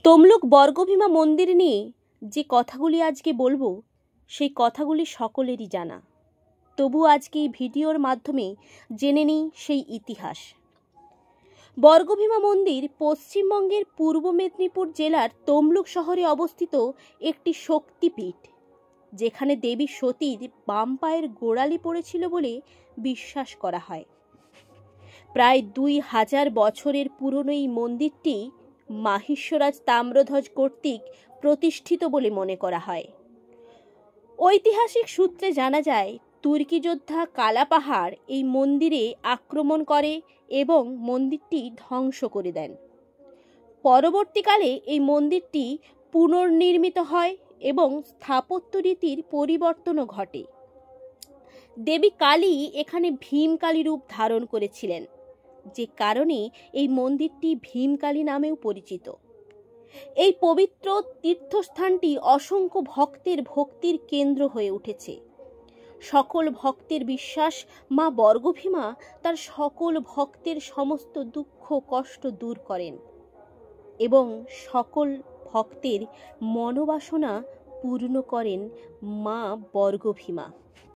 তমলুক বর্গভীমা মন্দির নিয়ে যে কথাগুলি আজকে বলবো সেই কথাগুলি সকলেরই জানা, তবু আজকে এই ভিডিওর মাধ্যমে জেনে নিই সেই ইতিহাস। বর্গভীমা মন্দির পশ্চিমবঙ্গের পূর্ব মেদিনীপুর জেলার তমলুক শহরে অবস্থিত একটি শক্তিপীঠ, যেখানে দেবী সতীর বাম পায়ের গোড়ালি পড়েছিল বলে বিশ্বাস করা হয়। প্রায় 2000 বছরের পুরনো এই মন্দিরটি মাহিষ্যরাজ তাম্রধ্বজ কর্তৃক প্রতিষ্ঠিত বলে মনে করা হয়। ঐতিহাসিক সূত্রে জানা যায়, তুর্কি যোদ্ধা কালাপাহাড় এই মন্দিরে আক্রমণ করে এবং মন্দিরটি ধ্বংস করে দেন। পরবর্তীকালে এই মন্দিরটি পুনর্নির্মিত হয় এবং স্থাপত্য রীতির পরিবর্তনও ঘটে। দেবী কালী এখানে ভীমকালী রূপ ধারণ করেছিলেন, যে কারণে এই মন্দিরটি ভীমকালী নামেও পরিচিত। এই পবিত্র তীর্থস্থানটি অসংখ্য ভক্তের ভক্তির কেন্দ্র হয়ে উঠেছে। সকল ভক্তের বিশ্বাস, মা বর্গভীমা তার সকল ভক্তের সমস্ত দুঃখ কষ্ট দূর করেন এবং সকল ভক্তের মনোবাসনা পূর্ণ করেন মা বর্গভীমা।